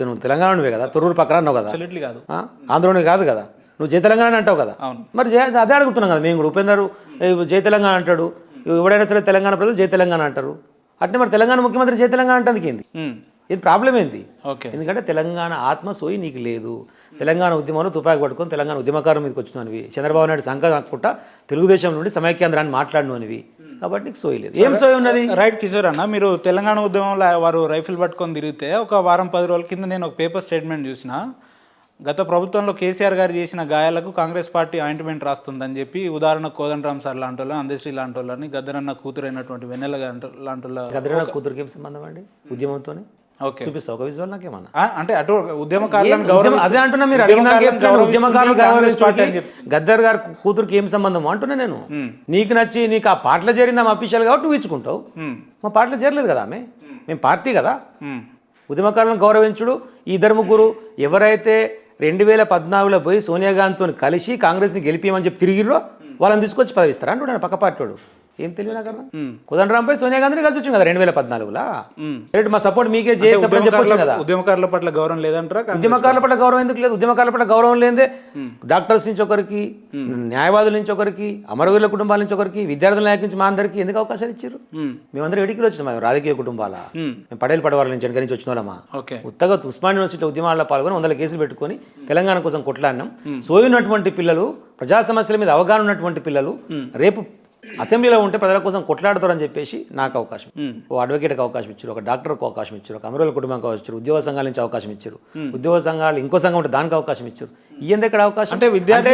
నువ్వు తెలంగాణవే కదా, తొర్రూరు పక్కన అన్నావు కదా, అబ్సల్యూట్లీ కాదు, ఆంధ్రోని కాదు కదా, నువ్వు జై తెలంగాణ అంటావు కదా. మరి అదే అడుగుతున్నాం కదా మేము కూడా. ఉపేందర్ జై తెలంగాణ అంటాడు, ఎవడైనా సరే తెలంగాణ ప్రజలు జై తెలంగాణ అంటారు. అంటే మరి తెలంగాణ ముఖ్యమంత్రి జై తెలంగాణ అంటానికి ఏంది, ఇది ప్రాబ్లం ఏంది? ఎందుకంటే తెలంగాణ ఆత్మ సోయి నీకు లేదు. తెలంగాణ ఉద్యమంలో తుపాకి పట్టుకొని తెలంగాణ ఉద్యమకారం మీదకి వచ్చినవి, చంద్రబాబు నాయుడు సంఘ కాకుండా తెలుగుదేశం నుండి సమైక్యాంధ్రాన్ని మాట్లాడినవి, కాబట్టి నీకు సోయి లేదు. ఏం సోయి ఉన్నది? రైట్ కిషోర్ అన్న, మీరు తెలంగాణ ఉద్యమంలో వారు రైఫిల్ పట్టుకొని తిరిగితే ఒక వారం 10 రోజుల కింద నేను ఒక పేపర్ స్టేట్మెంట్ చూసిన, గత ప్రభుత్వంలో కేసీఆర్ గారు చేసిన గాయాలకు కాంగ్రెస్ పార్టీ ఆయింట్మెంట్ రాస్తుందని చెప్పి, ఉదాహరణ కోదండరామ్ సార్ లాంటి వాళ్ళని, అందశ్రీ లాంటి వాళ్ళని, గద్దరన్న కూతురైనటువంటి వెన్నెల లాంటి వాళ్ళ. గద్దరన్న కూతురుకి ఏం సంబంధం అండి ఉద్యమంతోనే? చూపిస్తా ఒక విజువల్ నాకేమన్నా. అంటే అటు ఉద్యమకారులను అదే అంటున్నా, మీరు అడిగిన ఉద్యమకారులు గద్దర్ గారు కూతురుకి ఏం సంబంధం అంటున్నా నేను. నీకు నచ్చి నీకు ఆ పాటలు చేరింది ఆమె అఫీషియల్ కాబట్టి నువ్వు ఇచ్చుకుంటావు. మా పాటలు చేరలేదు కదా ఆమె, మేము పార్టీ కదా. ఉద్యమకారులను గౌరవించుడు. ఈ ఇద్దరు ముగ్గురు ఎవరైతే 2014లో పోయి సోనియా గాంధీతో కలిసి కాంగ్రెస్ని గెలిపియమని చెప్పి తిరిగిర్రో వాళ్ళని తీసుకొచ్చి పదవిస్తారా అంటున్నాను పక్క పార్టీ వాడు. ఏం తెలియదు నాకు అర్థం. కోదండరాంపై సోనియా గాంధీని కలిసి వచ్చింది కదా 2014లో. రేటు మా సపోర్ట్ మీకే చెప్పొచ్చు కదా. ఉద్యమకారుల పట్ల గౌరవం లేదంటారా? ఉద్యమకారుల పట్ల గౌరవం ఎందుకు లేదు? ఉద్యమకారుల పట్ల గౌరవం లేదే డాక్టర్స్ నుంచి ఒకరికి, న్యాయవాదుల నుంచి ఒకరికి, అమరవీరుల కుటుంబాల నుంచి ఒకరికి, విద్యార్థుల నాయకు నుంచి మా అందరికి ఎందుకు అవకాశాలు ఇచ్చారు? మేమందరం ఎడికిలో వచ్చినాం, రాజకీయ కుటుంబాల, మేము పడేలు పడవాళ్ళ నుంచి వెనక నుంచి వచ్చిన వాళ్ళమా. ఉత్తగా ఉస్మాన్ యూనివర్సిటీ ఉద్యమాల్లో పాల్గొని 100 కేసులు పెట్టుకొని తెలంగాణ కోసం కొట్లాడినాం. సోయినటువంటి పిల్లలు, ప్రజా సమస్యల మీద అవగాహన ఉన్నటువంటి పిల్లలు రేపు అసెంబ్లీలో ఉంటే ప్రజల కోసం కొట్లాడతారని చెప్పేసి నాకు అవకాశం, ఓ అడ్వకేట్కి అవకాశం ఇచ్చారు, ఒక డాక్టర్కి అవకాశం ఇచ్చారు, ఒక అమరుల కుటుంబానికి అవకాశం ఇచ్చారు, ఉద్యోగ సంఘాల నుంచి అవకాశం ఇచ్చారు, ఉద్యోగ సంఘాలు ఇంకో సంఘం ఉంటే దానికి అవకాశం ఇచ్చారు. ఇయ్యంది ఎక్కడ అవకాశం? అంటే విద్యార్థి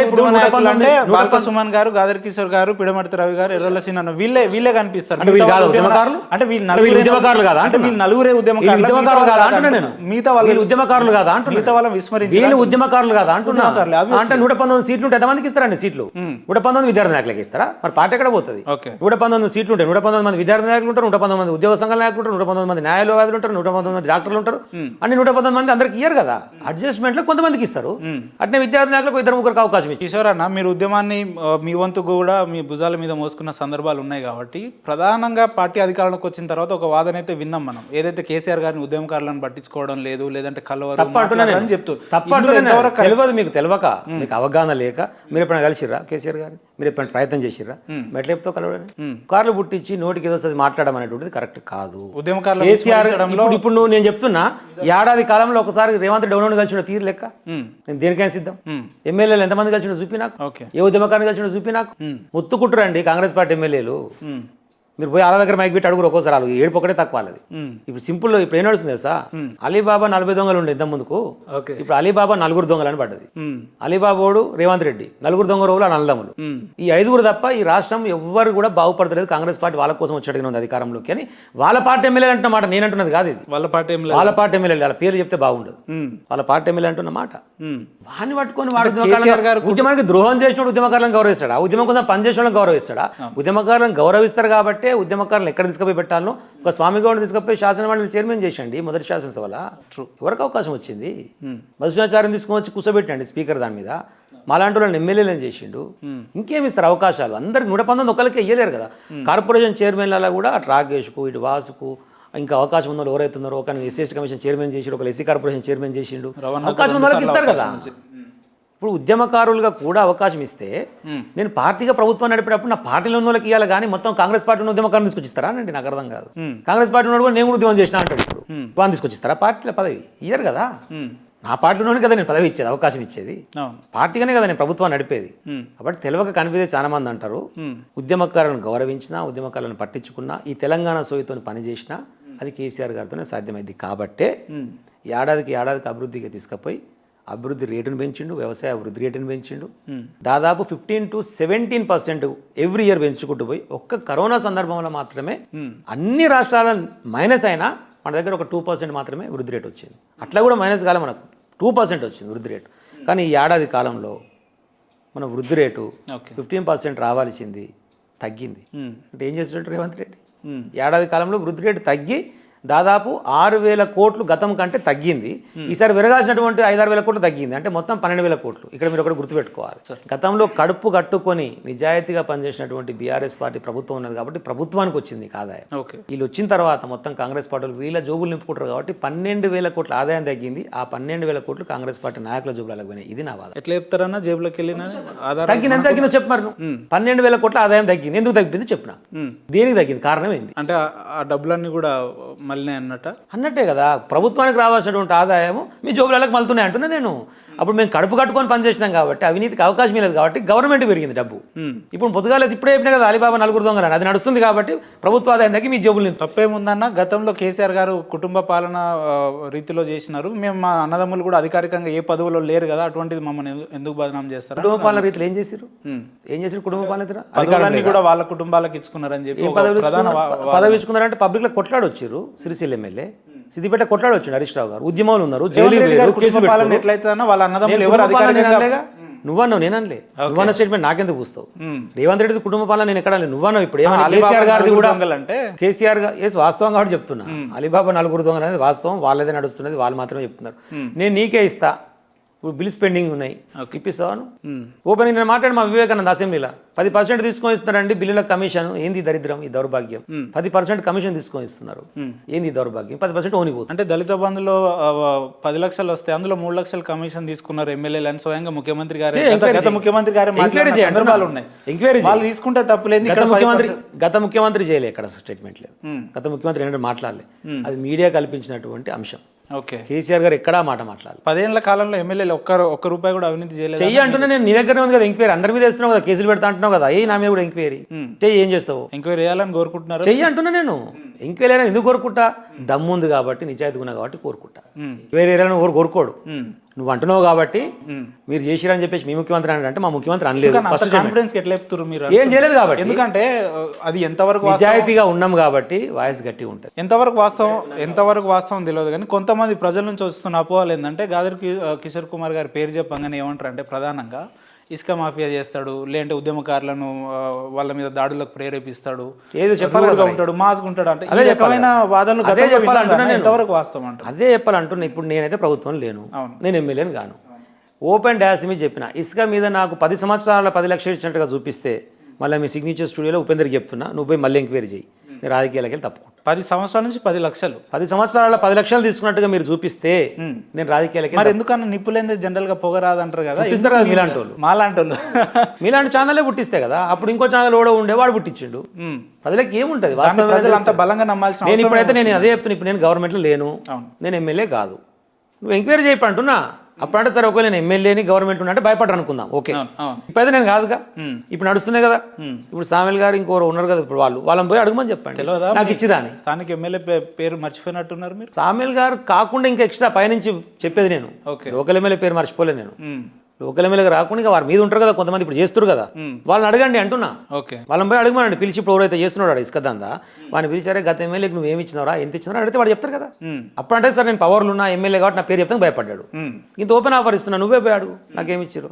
సుమన్ గారు, గాదర్ కిషోర్ గారు, పిడమర్తి రవి గారు, ఎర్రల సీనన్న వీళ్ళే కనిపిస్తారు. అంటే వీళ్ళు ఉద్యమకారులు కాదా? అంటే వీళ్ళు నలుగురే ఉద్యమకారులు కాదా అంటున్నా నేను. మిగతా వాళ్ళు ఉద్యమకారులు కాదా అంటున్నా. మిగతా వాళ్ళని విస్మరించి వీళ్ళు ఉద్యమకారులు కాదా అంటున్నా. అంటే 119 సీట్లు ఉంటే ఎంతమందికి ఇస్తారండి సీట్లు? 119 విద్యార్థి నాయకులకి ఇస్తారా? మరి పార్టీ ఎక్కడ పోతుంది? 119 సీట్లు ఉంటాయి, 119 మంది విద్యార్థి నాయకులు ఉంటారు, 119 మంది ఉద్యోగ సంఘాల నాయకులు ఉంటారు, 119 మంది న్యాయవాదులు ఉంటారు, 119 మంది డాక్టర్లు ఉంటారు. అన్ని 119 మంది అందరికి ఇయ్యరు కదా, అడ్జస్ట్మెంట్ లో కొంతమందికి ఇస్తారు. అట్నే విద్యార్థి నాయకులకు 2-3 అవకాశం ఇచ్చి. కిషోర్ అన్న, మీరు ఉద్యమాన్ని మీ వంతు కూడా మీ భుజాల మీద మోసుకున్న సందర్భాలు ఉన్నాయి కాబట్టి, ప్రధానంగా పార్టీ అధికారంలోకి వచ్చిన తర్వాత ఒక వాదన అయితే విన్నాం మనం, ఏదైతే కేసీఆర్ గారిని ఉద్యమకారులను పట్టించుకోవడం లేదు, లేదంటే కలవరు అని చెప్తూ. తెలియదు మీకు, తెలియక మీకు అవగాహన లేక మీరు ఎప్పుడైనా కలిసిర్రా కేసీఆర్ గారిని? మీరు ఎప్పుడైనా ప్రయత్నం చేసిర్రా? మెట్లేపుతో కలవడని, కార్లు పుట్టించి నోటికి ఏదో మాట్లాడడం అనేటువంటిది కరెక్ట్ కాదు. కేసీఆర్ ఇప్పుడు నువ్వు నేను చెప్తున్నా, ఏడాది కాలంలో ఒకసారి రేవంత్ డౌన్లోడ్ కలిసి తీరు లెక్క నేను దేనికైనా సిద్ధం. ఎమ్మెల్యేలు ఎంతమంది కలిసి చూపి నాకు, ఏ ఉద్యమకాన్ని కలిసి చూపి నాకు. ముత్తుకుంటారండి కాంగ్రెస్ పార్టీ ఎమ్మెల్యేలు. మీరు పోయి వాళ్ళ దగ్గర మైక్ పెట్టి అడుగురు, ఒక్కోసారి వాళ్ళు ఏడుపు ఒకటే తక్కువ వాళ్ళది. ఇప్పుడు సింపుల్ ఇప్పుడు ఏం నడుస్తుంది తెలుసా? అలీబాబా 40 దొంగలు ఉండే ఇంత ముందుకు, ఇప్పుడు అలీబాబా 4 దొంగలు అని పడ్డది. అలీబాబాడు రేవంత్ రెడ్డి, 4 దొంగ రోజులు నల్లదమ్ములు. ఈ 5 తప్ప ఈ రాష్ట్రం ఎవ్వరు కూడా బాగుపడతలేదు. కాంగ్రెస్ పార్టీ వాళ్ళ కోసం వచ్చేట్టుగా ఉంది అధికారంలోకి అని వాళ్ళ పార్టీ ఎమ్మెల్యేలు అంటున్నమాట, నేను అంటున్నది కాదు ఇది. వాళ్ళ పార్టీ ఎమ్మెల్యేలు, వాళ్ళ పేర్లు చెప్తే బాగుండదు. వాళ్ళ పార్టీ ఎమ్మెల్యే అంటున్న మాట. వాడిని పట్టుకొని వాడు ఉద్యమానికి ద్రోహం చేసిన ఉద్యమకారులను గౌరవిస్తాడా? ఉద్యమం కోసం పనిచేసిన వాళ్ళని గౌరవిస్తాడా? ఉద్యమకారులను గౌరవిస్తారు కాబట్టి ఉద్యమకారులను ఎక్కడ తీసుకుపోయి పెట్టాలో ఒక స్వామి గౌడ్ని తీసుకుపోయి శాసనమండలి చైర్మన్ చేసండి. మొదటి శాసనసభలో ఎవరికి అవకాశం వచ్చింది? మధుసూదనాచార్యని తీసుకొని వచ్చి కూర్చోబెట్టండి స్పీకర్ దాని మీద. మాలాంటి వాళ్ళని ఎమ్మెల్యేలను చేసిండు. ఇంకేమి ఇస్తారు అవకాశాలు? అందరికి 119 ఒకరికి ఇయ్యలేరు కదా. కార్పొరేషన్ చైర్మన్లలో కూడా అటు రాకేష్కు, ఇటు వాసుకు, ఇంకా అవకాశం ఉన్న వాళ్ళు ఎవరైతే ఉన్నారో, ఒక ఎస్సీ కమిషన్ చైర్మన్ చేసిండు, ఒక ఎస్సీ కార్పొరేషన్ చైర్మన్ చేసిండు, అవకాశం ఉన్న వాళ్ళకి ఇస్తారు కదా. ఇప్పుడు ఉద్యమకారులుగా కూడా అవకాశం ఇస్తే, నేను పార్టీగా ప్రభుత్వం నడిపేటప్పుడు నా పార్టీలో ఉన్న వాళ్ళకి ఇవ్వాలి కానీ మొత్తం కాంగ్రెస్ పార్టీ ఉద్యమకారులు తీసుకొచ్చిస్తారా అండి? నాకు అర్థం కాదు. కాంగ్రెస్ పార్టీ ఉన్నాడు కూడా నేను కూడా ఉద్యమం చేసిన అంటాడు. ఇప్పుడు వాళ్ళు తీసుకొచ్చిస్తారా పార్టీలో పదవి? ఇయ్యరు కదా. నా పార్టీలోనే కదా నేను పదవి ఇచ్చేది, అవకాశం ఇచ్చేది. పార్టీగానే కదా నేను ప్రభుత్వాన్ని నడిపేది. కాబట్టి తెలియక కనిపిస్తే చాలా మంది అంటారు, ఉద్యమకారులను గౌరవించినా, ఉద్యమకారులను పట్టించుకున్నా, ఈ తెలంగాణ సోయితో పనిచేసినా అది కేసీఆర్ గారితోనే సాధ్యమైంది. కాబట్టే ఏడాదికి అభివృద్ధిగా తీసుకుపోయి అభివృద్ధి రేటును పెంచిండు, వ్యవసాయ వృద్ధి రేటును పెంచిండు. దాదాపు 15 to 17% ఎవ్రీ ఇయర్ పెంచుకుంటూ పోయి ఒక్క కరోనా సందర్భంలో మాత్రమే అన్ని రాష్ట్రాల మైనస్ అయినా మన దగ్గర ఒక 2% మాత్రమే వృద్ధి రేటు వచ్చింది. అట్లా కూడా మైనస్ కాలం మనకు 2% వచ్చింది వృద్ధి రేటు. కానీ ఈ ఏడాది కాలంలో మన వృద్ధి రేటు 15% రావాల్సింది తగ్గింది. అంటే ఏం చేసినట్టు రేవంత్ రెడ్డి? ఏడాది కాలంలో వృద్ధి రేటు తగ్గి దాదాపు 6,000 కోట్లు గతం కంటే తగ్గింది. ఈసారి విరగాల్సినటువంటి 5-6 వేల కోట్లు తగ్గింది. అంటే మొత్తం 12,000 కోట్లు. ఇక్కడ మీరు ఒకటి గుర్తుపెట్టుకోవాలి. గతంలో కడుపు కట్టుకొని నిజాయితీగా పనిచేసినటువంటి బీఆర్ఎస్ పార్టీ ప్రభుత్వం ఉన్నది కాబట్టి ప్రభుత్వానికి వచ్చింది ఆదాయం. వీళ్ళు వచ్చిన తర్వాత మొత్తం కాంగ్రెస్ పార్టీలు వీళ్ళ జోబులు నింపుకుంటారు కాబట్టి 12,000 కోట్ల ఆదాయం తగ్గింది. ఆ 12,000 కోట్లు కాంగ్రెస్ పార్టీ నాయకుల జోబులకు పోయినాయి. ఇది నా బాధ. ఎట్లా చెప్తారన్నా జేబులోకి వెళ్ళిన తగ్గింది. ఎంత తగ్గిందో చెప్పారు. 12,000 కోట్ల ఆదాయం తగ్గింది. ఎందుకు తగ్గింది చెప్పిన. దేనికి తగ్గింది, కారణం ఏంది? అంటే ఆ డబ్బులన్నీ కూడా మళ్ళీ అన్నట్టే కదా. ప్రభుత్వానికి రావాల్సినటువంటి ఆదాయం మీ జోబులకు మళ్తున్నాయి అంటున్నా నేను. అప్పుడు మేము కడుపు కట్టుకొని పనిచేసినాం కాబట్టి అవినీతికి అవకాశం లేదు కాబట్టి గవర్నమెంట్ పెరిగింది డబ్బు. ఇప్పుడు పొద్దుగాల ఇప్పుడే చెప్పినా కదా అలీబాబా 4 దొంగలని, అది నడుస్తుంది కాబట్టి ప్రభుత్వ ఆదాయం తగ్గి మీ జోబులు. తప్పేముందన్న, గతంలో కేసీఆర్ గారు కుటుంబ పాలన రీతిలో చేసినారు. మేము మా అన్నదమ్ములు కూడా అధికారికంగా ఏ పదవులో లేరు కదా, అటువంటిది మమ్మల్ని ఎందుకు బదనాం చేస్తారు? కుటుంబ పాలన రీతిలో ఏం చేశారు? కుటుంబ పాలన అధికారాన్ని కూడా వాళ్ళ కుటుంబాలకు ఇచ్చుకున్నారని చెప్పి పదవి ఇచ్చుకున్నారంటే పబ్లిక్ లో కొట్లాడొచ్చారు. సిరిసిల్ల ఎమ్మెల్యే సిద్దిపేట కొట్లాడొచ్చాడు హరీష్ రావు గారు. ఉద్యమాలు ఉన్నారు, నువ్వన్నావు, నేనలే. నువ్వన్న స్టేట్మెంట్ నాకెందుకు పూస్తావు? రేవంత్ రెడ్డి కుటుంబ పాలన నేను ఎక్కడ నువ్వన్నావు. ఇప్పుడు ఏమన్నా కేసీఆర్ గారిది కూడా అంటే కేసీఆర్ గారు వాస్తవం కాబట్టి చెప్తున్నా. అలీబాబా 4 దొంగలు అనేది వాస్తవం, వాళ్ళదే నడుస్తున్నది, వాళ్ళు మాత్రమే చెప్తున్నారు. నేను నీకే ఇస్తా, ఇప్పుడు బిల్స్ పెండింగ్ ఉన్నాయి, ఇప్పిస్తాను. ఓపెన్ నేను మాట్లాడి మా వివేకానంద అసెంబ్లీలో 10% తీసుకొని ఇస్తున్నారండి బిల్లుల కమిషన్. ఏంది దరిద్రం, ఈ దౌర్భాగ్యం? 10% కమిషన్ తీసుకొని ఇస్తున్నారు. ఏంది దౌర్భాగ్యం? 10% ఓనిపోతుంది. అంటే దళిత బంధులో 10 లక్షలు వస్తే అందులో 3 లక్షలు కమిషన్ తీసుకున్నారు ఎమ్మెల్యేలు అని స్వయంగా ముఖ్యమంత్రి గారు ఎంక్వైరీ వాళ్ళు తీసుకుంటే తప్పులేదు. గత ముఖ్యమంత్రి చేయలే, ఎక్కడ స్టేట్మెంట్ లేదు. గత ముఖ్యమంత్రి ఏంటంటే మాట్లాడలే. అది మీడియా కల్పించినటువంటి అంశం. కేసీఆర్ గారు ఎక్కడా మాట మాట్లాడాలి. 10 ఏళ్ల కాలంలో ఎమ్మెల్యేలు ఒక్క రూపాయి కూడా అవినీతి చేయలేదు. చెయ్యి అంటున్నా నేను. నీ దగ్గర ఉంది కదా ఎంక్వైరీ, అందరి మీద వేస్తున్నావు కదా, కేసులు పెడతా అంటున్నావు కదా, నా మీద కూడా ఎంక్వైరీ చెయ్యి. ఏం చేస్తావు? ఎంక్వైరీ చేయాలని కోరుకుంటున్నారు. చెయ్యి అంటున్నా నేను. ఎంక్వైరీ అయినా ఎందుకు కోరుకుంటా? దమ్ము ఉంది కాబట్టి, నిజాయితీ ఉన్నా కాబట్టి కోరుకుంటా. ఎంక్వైరీ అయినా కోరుకోడు. నువ్వు అంటున్నావు కాబట్టి మీరు చేసిరని చెప్పేసి మీ ముఖ్యమంత్రి అంటే మా ముఖ్యమంత్రి అనలేదు. ఏం చేయలేదు కాబట్టి. ఎందుకంటే అది ఎంతవరకు నిజాయితీగా ఉన్నాం కాబట్టి వాయిస్ గట్టి ఉంటుంది. ఎంతవరకు వాస్తవం తెలియదు కానీ కొంతమంది ప్రజల నుంచి వస్తున్న అపోహలు ఏంటంటే గాదర్ కిషోర్ కుమార్ గారి పేరు చెప్పంగానే ఏమంటారు అంటే ప్రధానంగా ఇసుక మాఫియా చేస్తాడు, లేదంటే ఉద్యమకారులను వాళ్ళ మీద దాడులకు ప్రేరేపిస్తాడు, ఏదో చెప్పాలిగా ఉంటాడు, మాసుకుంటాడు. అంటే అదే రకమైన వాదనలు ఎంతవరకు వాస్తవం అంటే అదే చెప్పాలంటున్నా. ఇప్పుడు నేనైతే ప్రభుత్వం లేను, నేను ఎమ్మెల్యేని గాను. ఓపెన్ డాష్ మీద చెప్పిన ఇసుక మీద నాకు 10 సంవత్సరాల 10 లక్షలు ఇచ్చినట్టుగా చూపిస్తే మళ్ళీ మీ సిగ్నేచర్ స్టూడియోలో ఉపేందర్కి చెప్తున్నా, నువ్వు పోయి మళ్ళీ ఎంక్వైరీ చేయి, నేను రాజకీయాలకి వెళ్ళి తప్పుకుంటా. 10 సంవత్సరాల నుంచి 10 లక్షలు 10 సంవత్సరాల 10 లక్షలు తీసుకున్నట్టుగా మీరు చూపిస్తే నేను రాజకీయాలకి. మరి ఎందుకన్నా నిప్పులేందే జనరల్ గా పొగరాదంటారు కదా, పుట్టిస్తారు కదా మీలాంటి వాళ్ళు. మాలాంటి వాళ్ళు మీలాంటి ఛానలే పుట్టిస్తే కదా. అప్పుడు ఇంకో ఛానల్ కూడా ఉండే, వాడు పుట్టించిండు. ప్రజలకు ఏముంటుంది? ప్రజలు అంత బలంగా నమ్మాల్సిన. నేను ఇప్పుడైతే నేను అదే చెప్తున్నా. ఇప్పుడు నేను గవర్నమెంట్లో లేను, నేను ఎమ్మెల్యే కాదు. నువ్వు ఎంక్వైరీ చేయప్పుడు అంటున్నా. అప్పుడంటే సరే ఒకవేళ నేను ఎమ్మెల్యేని గవర్నమెంట్ ఉన్నట్టు భయపడ్డా అనుకుందాం, ఓకే. ఇప్పుడైతే నేను కాదుగా, ఇప్పుడు నడుస్తున్నాయి కదా. ఇప్పుడు సామెల్ గారు ఇంకోరు ఉన్నారు కదా, ఇప్పుడు వాళ్ళని పోయి అడగమని చెప్పండి, నాకు ఇచ్చిదాని. స్థానిక ఎమ్మెల్యే పేరు మర్చిపోయినట్టున్నారు మీరు. సామెల్ గారు కాకుండా ఇంకా ఎక్స్ట్రా పైనుంచి చెప్పేది నేను. లోకల్ ఎమ్మెల్యే పేరు మర్చిపోలే నేను. లోకల్ ఎమ్మెల్యేగా రాకుండా వారి మీద ఉంటారు కదా కొంతమంది, ఇప్పుడు చేస్తారు కదా, వాళ్ళని అడగండి అంటున్నా. వాళ్ళని పోయి అడగమనండి, పిలిచి ఇప్పుడు ఎవరైతే చేస్తున్నాడు ఇసుక దందా వాడిని పిలిచారే గత ఎమ్మెల్యేకి నువ్వు ఏమి ఇచ్చినారా, ఎంత ఇచ్చినారా అడిగితే వాడు చెప్తారు కదా. అప్పుడు అంటే సార్ నేను పవర్లు ఉన్నా ఎమ్మెల్యే కాబట్టి నా పేరు చెప్తాను భయపడ్డాడు. ఇంత ఓపెన్ ఆఫర్ ఇస్తున్నా, నువ్వే పోయాడు నాకేమి ఇచ్చారు.